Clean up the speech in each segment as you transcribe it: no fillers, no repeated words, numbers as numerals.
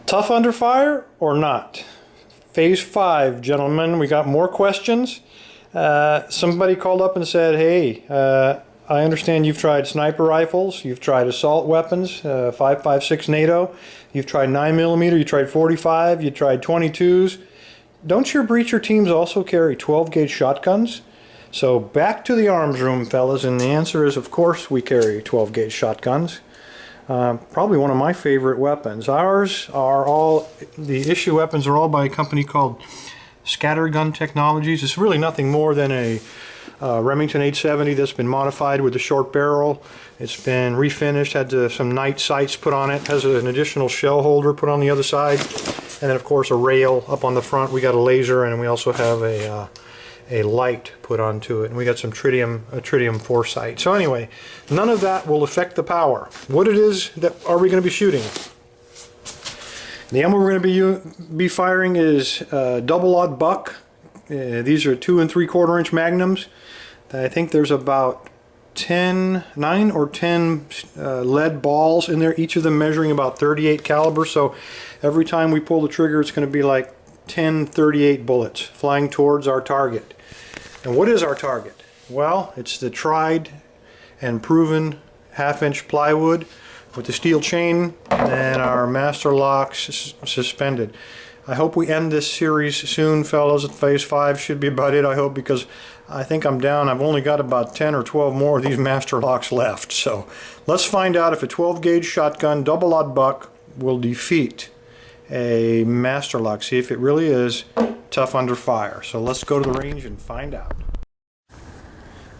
Tough under fire or not? Phase 5, gentlemen. We got more questions. Somebody called up and said, hey, I understand you've tried sniper rifles, you've tried assault weapons, 5.56 NATO, you've tried 9mm, you tried 45, you tried 22s. Don't your breacher teams also carry 12-gauge shotguns? So back to the arms room, fellas, and the answer is, of course, we carry 12-gauge shotguns. Probably one of my favorite weapons. Ours are all, the issue weapons are all by a company called Scattergun Technologies. It's really nothing more than a Remington 870 that's been modified with a short barrel. It's been refinished, had some night sights put on it, has an additional shell holder put on the other side, and then of course a rail up on the front. We got a laser, and we also have a light put onto it, and we got some tritium foresight. So anyway, none of that will affect the power. What it is that are we going to be shooting? The ammo we're going to be firing is double-aught buck. These are 2 3/4 inch magnums. I think there's about 9 or 10 lead balls in there, each of them measuring about 38 caliber. So every time we pull the trigger, it's going to be like 10 38 bullets flying towards our target. And what is our target? Well, it's the tried and proven 1/2-inch plywood with the steel chain and our master locks suspended. I hope we end this series soon, fellows. Phase 5 should be about it, I hope, because I think I'm down. I've only got about 10 or 12 more of these master locks left. So let's find out if a 12-gauge shotgun double-aught buck will defeat a master lock. See if it really is tough under fire. So let's go to the range and find out.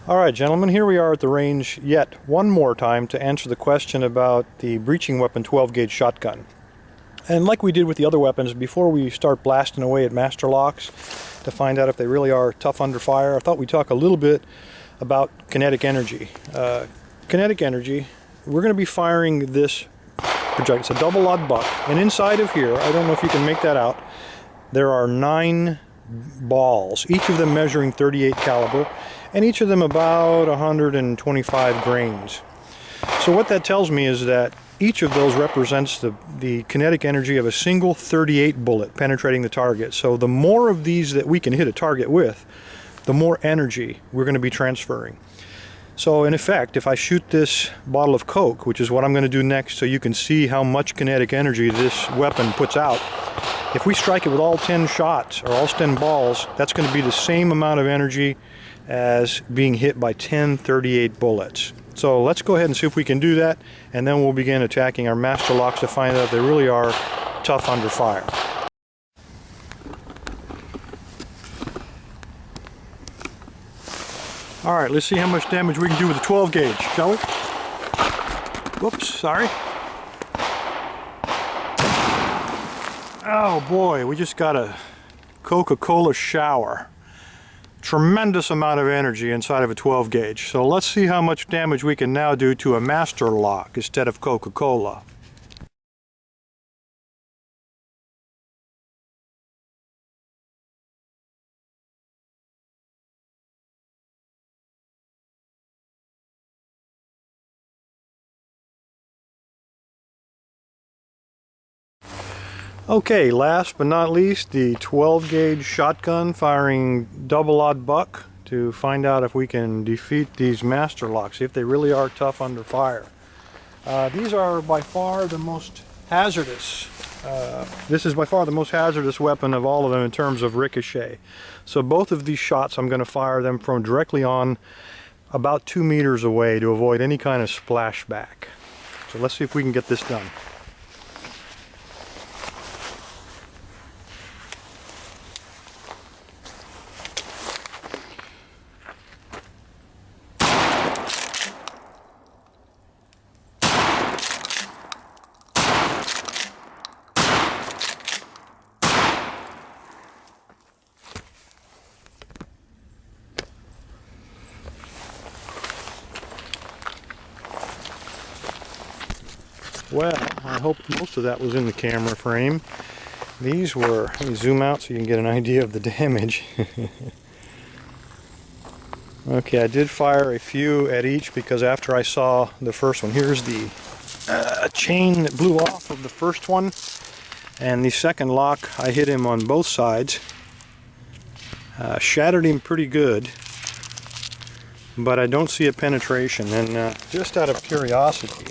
Alright, gentlemen, here we are at the range yet one more time to answer the question about the breaching weapon 12-gauge shotgun. And like we did with the other weapons, before we start blasting away at master locks to find out if they really are tough under fire, I thought we'd talk a little bit about kinetic energy. Kinetic energy, we're going to be firing this projectile. It's a double-aught buck, and inside of here, I don't know if you can make that out, there are 9 balls, each of them measuring 38 caliber, and each of them about 125 grains. So what that tells me is that each of those represents the kinetic energy of a single 38 bullet penetrating the target. So the more of these that we can hit a target with, the more energy we're going to be transferring. So in effect, if I shoot this bottle of Coke, which is what I'm going to do next so you can see how much kinetic energy this weapon puts out, if we strike it with all 10 shots or all 10 balls, that's going to be the same amount of energy as being hit by 10 38 bullets. So let's go ahead and see if we can do that, and then we'll begin attacking our master locks to find out if they really are tough under fire. Alright, let's see how much damage we can do with the 12 gauge, shall we? Whoops, sorry. Oh boy, we just got a Coca-Cola shower. Tremendous amount of energy inside of a 12 gauge. So let's see how much damage we can now do to a master lock instead of Coca-Cola. Okay, last but not least, the 12 gauge shotgun firing double-aught buck to find out if we can defeat these master locks, see if they really are tough under fire. These are by far the most hazardous. This is by far the most hazardous weapon of all of them in terms of ricochet. So both of these shots, I'm going to fire them from directly on about 2 meters away to avoid any kind of splashback. So let's see if we can get this done. Well, I hope most of that was in the camera frame. These were, let me zoom out so you can get an idea of the damage. Okay, I did fire a few at each because after I saw the first one, here's the chain that blew off of the first one. And the second lock, I hit him on both sides. Shattered him pretty good, but I don't see a penetration. And just out of curiosity,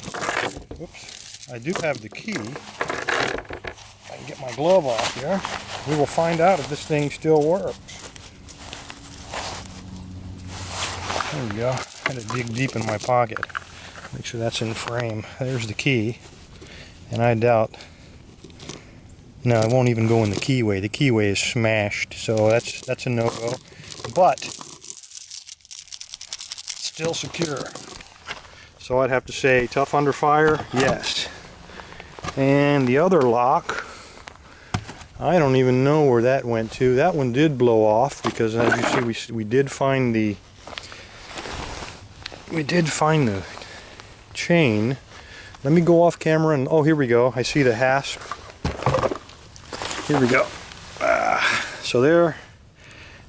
whoops, I do have the key. I can get my glove off here. We will find out if this thing still works. There we go. I had to dig deep in my pocket. Make sure that's in frame. There's the key. And I doubt... No, it won't even go in the keyway. The keyway is smashed, so that's a no-go. But still secure. So I'd have to say tough under fire, yes. And the other lock, I don't even know where that went to. That one did blow off because, as you see, we did find the chain. Let me go off camera and oh, here we go. I see the hasp. Here we go. So there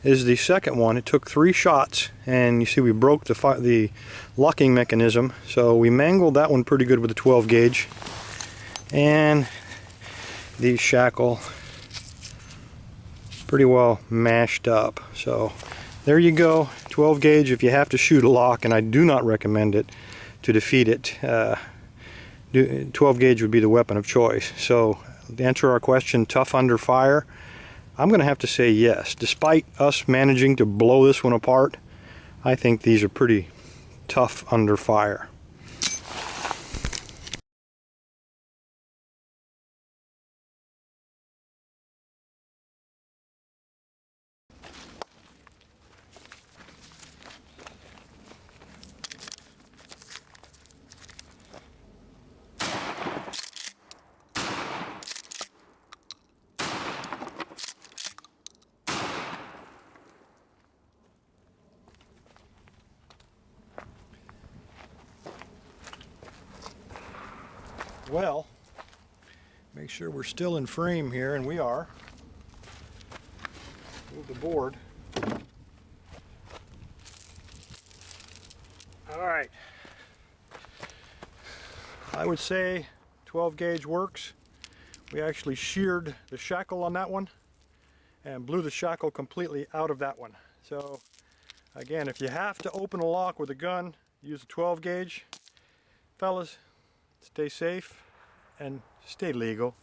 is the second one. It took 3 shots, and you see we broke the locking mechanism. So we mangled that one pretty good with the 12 gauge, and the shackle pretty well mashed up. So there you go, 12 gauge if you have to shoot a lock, and I do not recommend it to defeat it. 12 gauge would be the weapon of choice. So to answer our question, tough under fire, I'm going to have to say yes. Despite us managing to blow this one apart, I think these are pretty tough under fire. Well, make sure we're still in frame here, and we are. Move the board. All right. I would say 12 gauge works. We actually sheared the shackle on that one and blew the shackle completely out of that one. So again, if you have to open a lock with a gun, use a 12 gauge. Fellas, stay safe and stay legal.